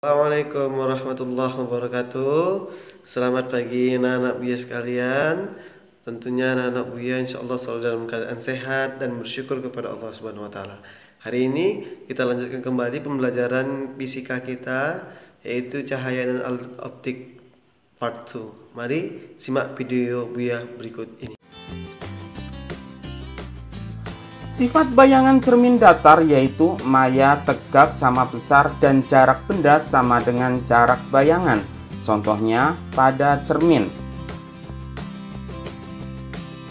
Assalamualaikum warahmatullahi wabarakatuh. Selamat pagi anak-anak Buya sekalian. Tentunya anak-anak Buya insya Allah selalu dalam keadaan sehat dan bersyukur kepada Allah Subhanahu wa taala. Hari ini kita lanjutkan kembali pembelajaran fisika kita, yaitu cahaya dan alat optik part 2. Mari simak video Buya berikut ini. Sifat bayangan cermin datar yaitu maya tegak sama besar dan jarak benda sama dengan jarak bayangan. Contohnya pada cermin.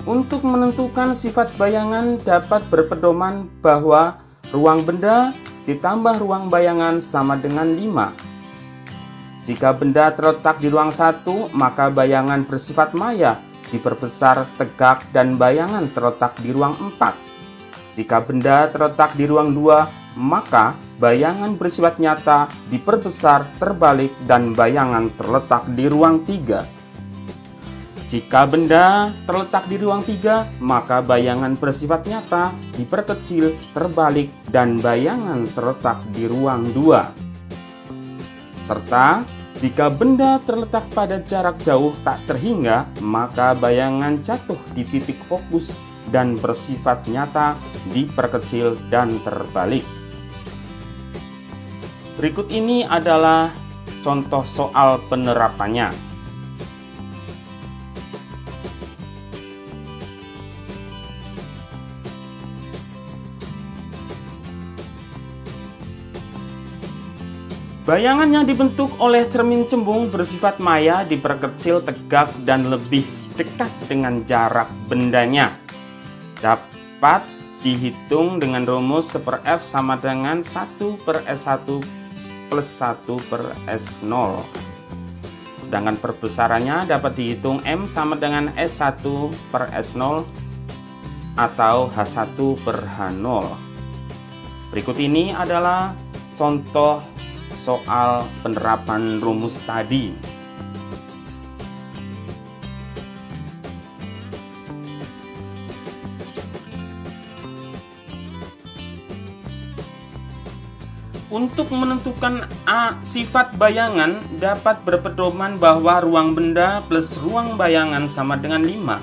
Untuk menentukan sifat bayangan dapat berpedoman bahwa ruang benda ditambah ruang bayangan sama dengan 5. Jika benda terletak di ruang 1, maka bayangan bersifat maya diperbesar tegak dan bayangan terletak di ruang 4. Jika benda terletak di ruang 2, maka bayangan bersifat nyata diperbesar terbalik dan bayangan terletak di ruang 3. Jika benda terletak di ruang 3, maka bayangan bersifat nyata diperkecil terbalik dan bayangan terletak di ruang 2. Serta jika benda terletak pada jarak jauh tak terhingga, maka bayangan jatuh di titik fokus dan bersifat nyata diperkecil dan terbalik. Berikut ini adalah contoh soal penerapannya. Bayangan yang dibentuk oleh cermin cembung bersifat maya diperkecil tegak dan lebih dekat dengan jarak bendanya. Dapat dihitung dengan rumus 1/F sama dengan 1/S1 plus 1/S0. Sedangkan perbesarannya dapat dihitung M sama dengan S1/S0 atau H1/H0. Berikut ini adalah contoh soal penerapan rumus tadi. Untuk menentukan sifat bayangan dapat berpedoman bahwa ruang benda plus ruang bayangan sama dengan 5.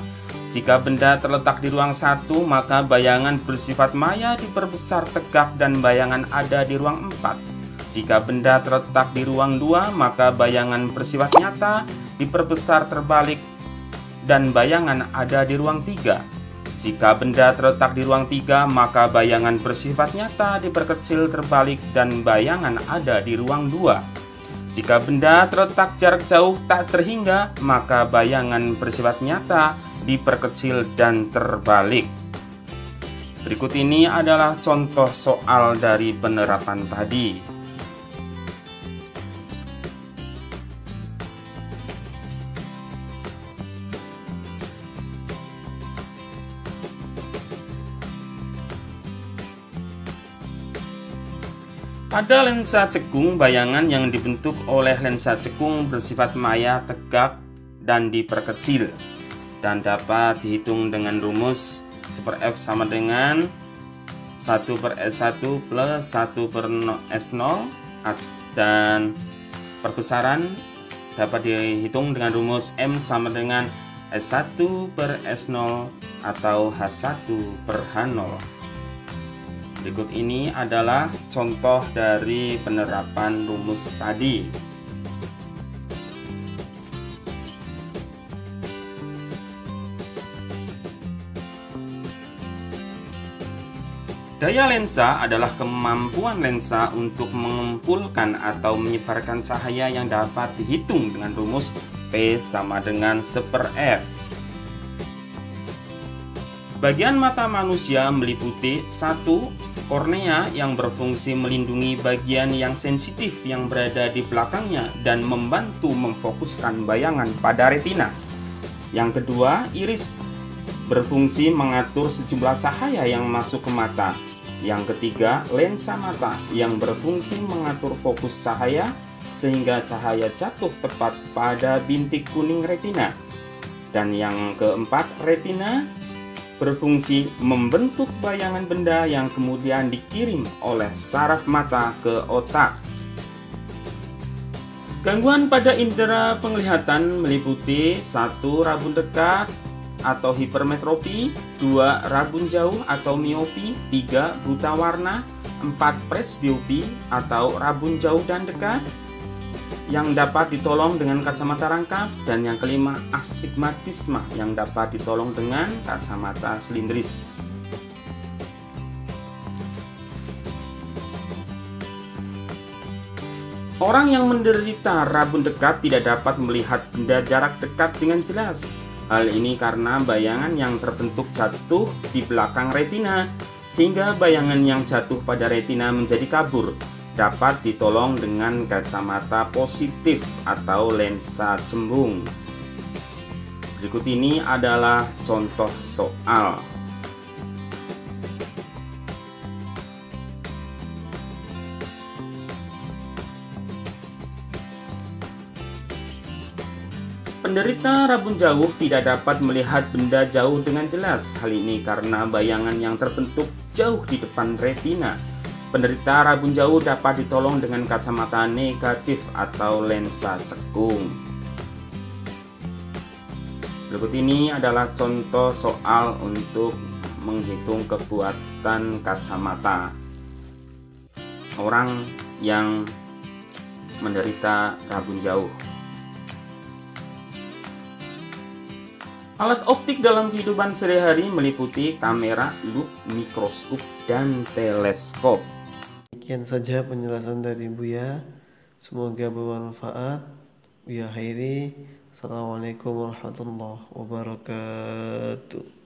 Jika benda terletak di ruang 1, maka bayangan bersifat maya diperbesar tegak dan bayangan ada di ruang 4. Jika benda terletak di ruang 2, maka bayangan bersifat nyata diperbesar terbalik dan bayangan ada di ruang 3. Jika benda terletak di ruang 3, maka bayangan bersifat nyata diperkecil terbalik dan bayangan ada di ruang 2. Jika benda terletak jarak jauh tak terhingga, maka bayangan bersifat nyata diperkecil dan terbalik. Berikut ini adalah contoh soal dari penerapan tadi. Pada lensa cekung, bayangan yang dibentuk oleh lensa cekung bersifat maya tegak dan diperkecil dan dapat dihitung dengan rumus 1/F sama dengan 1/S1 plus 1/S0 dan perbesaran dapat dihitung dengan rumus M sama dengan S1/S0 atau H1/H0. Berikut ini adalah contoh dari penerapan rumus tadi. Daya lensa adalah kemampuan lensa untuk mengumpulkan atau menyebarkan cahaya yang dapat dihitung dengan rumus P sama dengan 1/F. Bagian mata manusia meliputi 1. Kornea yang berfungsi melindungi bagian yang sensitif yang berada di belakangnya dan membantu memfokuskan bayangan pada retina. Yang kedua, iris berfungsi mengatur sejumlah cahaya yang masuk ke mata. Yang ketiga, lensa mata yang berfungsi mengatur fokus cahaya sehingga cahaya jatuh tepat pada bintik kuning retina. Dan yang keempat, retina berfungsi membentuk bayangan benda yang kemudian dikirim oleh saraf mata ke otak. Gangguan pada indera penglihatan meliputi 1. Rabun dekat atau hipermetropi, 2. Rabun jauh atau miopi, 3. Buta warna, 4. Presbiopi atau rabun jauh dan dekat yang dapat ditolong dengan kacamata rangkap, dan yang kelima astigmatisme yang dapat ditolong dengan kacamata silindris. Orang yang menderita rabun dekat tidak dapat melihat benda jarak dekat dengan jelas. Hal ini karena bayangan yang terbentuk jatuh di belakang retina, sehingga bayangan yang jatuh pada retina menjadi kabur. Dapat ditolong dengan kacamata positif atau lensa cembung. Berikut ini adalah contoh soal. Penderita rabun jauh tidak dapat melihat benda jauh dengan jelas. Hal ini karena bayangan yang terbentuk jauh di depan retina. Penderita rabun jauh dapat ditolong dengan kacamata negatif atau lensa cekung. Berikut ini adalah contoh soal untuk menghitung kekuatan kacamata orang yang menderita rabun jauh. Alat optik dalam kehidupan sehari-hari meliputi kamera, lup, mikroskop, dan teleskop. Sekian saja penjelasan dari Buya. Semoga bermanfaat. Buya Khairi. Assalamualaikum warahmatullahi wabarakatuh.